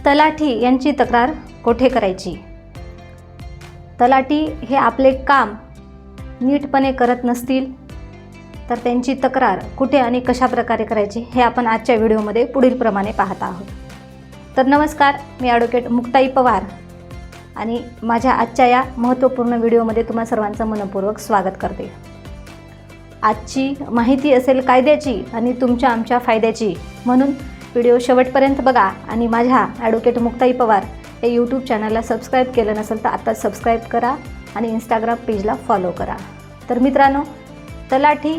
तलाठी यांची तक्रार कोठे करायची? तलाठी हे आपले काम नीटपणे करत नसतील तर त्यांची तक्रार कुठे आणि कशा प्रकारे करायची हे आपण आजच्या व्हिडिओमध्ये पुढील प्रमाणे पाहत आहोत. तर नमस्कार, मी ॲडव्होकेट मुक्ताई पवार आणि माझ्या आजच्या या महत्त्वपूर्ण व्हिडिओमध्ये तुम्हा सर्वांचं मनपूर्वक स्वागत करते. आजची माहिती असेल कायद्याची आणि तुमच्या आमच्या फायद्याची, म्हणून व्हिडिओ शेवटपर्यंत बघा आणि माझ्या ॲडव्होकेट मुक्ताई पवार हे यूट्यूब चॅनलला सबस्क्राईब केलं नसेल तर आता सबस्क्राईब करा आणि इंस्टाग्राम पेजला फॉलो करा. तर मित्रांनो, तलाठी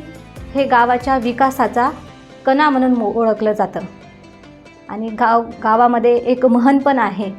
हे गावाच्या विकासाचा कणा म्हणून ओळखलं जातं आणि गावामध्ये एक म्हण पण आहे,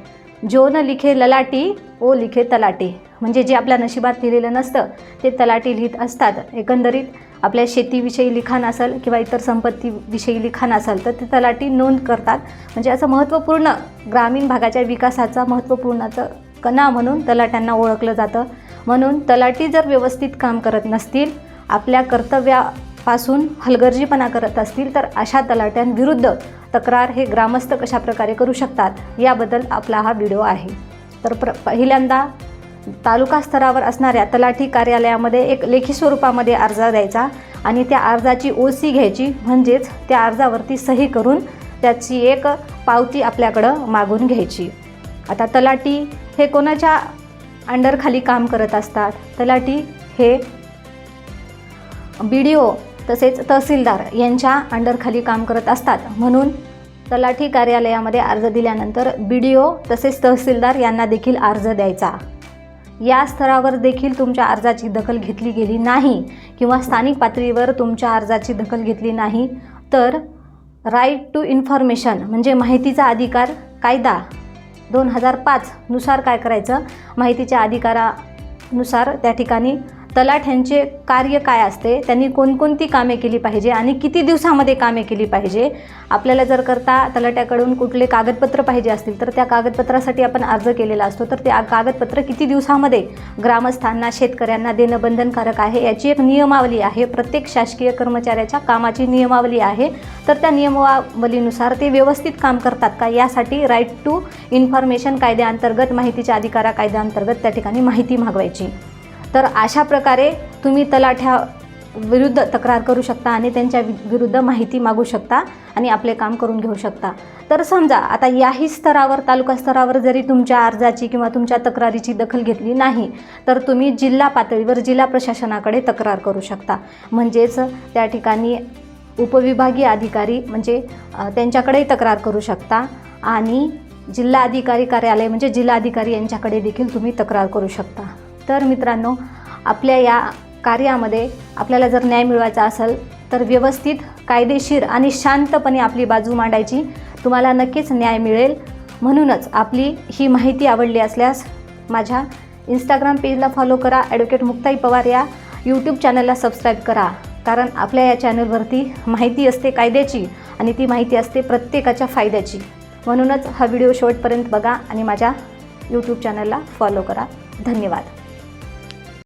जो न लिखे ललाटी ओ लिखे तलाटी. म्हणजे जे आपल्या नशिबात लिहिलेलं नसतं ते तलाठी लिहित असतात. एकंदरीत आपल्या शेतीविषयी लिखाण असेल किंवा इतर संपत्तीविषयी लिखाण असेल तर ते तलाठी नोंद करतात. म्हणजे असं महत्त्वपूर्ण ग्रामीण भागाच्या विकासाचा महत्त्वपूर्णाचं कणा म्हणून तलाट्यांना ओळखलं जातं. म्हणून तलाठी जर व्यवस्थित काम करत नसतील, आपल्या कर्तव्यापासून हलगर्जीपणा करत असतील तर अशा तलाट्यांविरुद्ध तक्रार हे ग्रामस्थ कशा प्रकारे करू शकतात याबद्दल आपला हा व्हिडिओ आहे. तर पहिल्यांदा तालुका स्तरावर असणाऱ्या तलाठी कार्यालयामध्ये एक लेखी स्वरूपामध्ये अर्ज द्यायचा आणि त्या अर्जाची ओसी घ्यायची, म्हणजेच त्या अर्जावरती सही करून त्याची एक पावती आपल्याकडं मागून घ्यायची. आता तलाठी हे कोणाच्या अंडरखाली काम करत असतात? तलाठी हे BDO तसेच तहसीलदार यांच्या अंडरखाली काम करत असतात. म्हणून तलाठी कार्यालयामध्ये अर्ज दिल्यानंतर BDO तसेच तहसीलदार यांना देखील अर्ज द्यायचा. या स्तरावर देखील तुमच्या अर्जाची दखल घेतली गेली नाही किंवा स्थानिक पातळीवर तुमच्या अर्जाची दखल घेतली नाही तर राईट टू इन्फॉर्मेशन म्हणजे माहितीचा अधिकार कायदा 2005 नुसार काय करायचं, माहितीच्या अधिकारानुसार त्या ठिकाणी तलाठ्यांचे कार्य काय असते, त्यांनी कोणकोणती कामे केली पाहिजे आणि किती दिवसामध्ये कामे केली पाहिजे. आपल्याला जर करता तलाट्याकडून कुठले कागदपत्र पाहिजे असतील तर त्या कागदपत्रासाठी आपण अर्ज केलेला असतो, तर ते कागदपत्र किती दिवसामध्ये ग्रामस्थांना शेतकऱ्यांना देणं बंधनकारक आहे याची एक नियमावली आहे. प्रत्येक शासकीय कर्मचाऱ्याच्या कामाची नियमावली आहे. तर त्या नियमावलीनुसार ते व्यवस्थित काम करतात का यासाठी राईट टू इन्फॉर्मेशन कायद्याअंतर्गत, माहितीच्या अधिकारा कायद्याअंतर्गत त्या ठिकाणी माहिती मागवायची. तर अशा प्रकारे तुम्ही तलाठ्याविरुद्ध तक्रार करू शकता आणि त्यांच्या विरुद्ध माहिती मागू शकता आणि आपले काम करून घेऊ शकता. तर समजा आता याही स्तरावर, तालुका स्तरावर जरी तुमच्या अर्जाची किंवा तुमच्या तक्रारीची दखल घेतली नाही तर तुम्ही जिल्हा पातळीवर जिल्हा प्रशासनाकडे तक्रार करू शकता. म्हणजेच त्या ठिकाणी उपविभागीय अधिकारी म्हणजे त्यांच्याकडेही तक्रार करू शकता आणि जिल्हा अधिकारी कार्यालय म्हणजे जिल्हाधिकारी यांच्याकडे देखील तुम्ही तक्रार करू शकता. तर मित्रांनो, आपल्या या कार्यामध्ये आपल्याला जर न्याय मिळवायचा असेल तर व्यवस्थित, कायदेशीर आणि शांतपणे आपली बाजू मांडायची. तुम्हाला नक्कीच न्याय मिळेल. म्हणूनच आपली ही माहिती आवडली असल्यास माझ्या इंस्टाग्राम पेजला फॉलो करा, ॲडव्होकेट मुक्ताई पवार या यूट्यूब चॅनलला सबस्क्राईब करा. कारण आपल्या या चॅनलवरती माहिती असते कायद्याची आणि ती माहिती असते प्रत्येकाच्या फायद्याची. म्हणूनच हा व्हिडिओ शेवटपर्यंत बघा आणि माझ्या यूट्यूब चॅनलला फॉलो करा. धन्यवाद.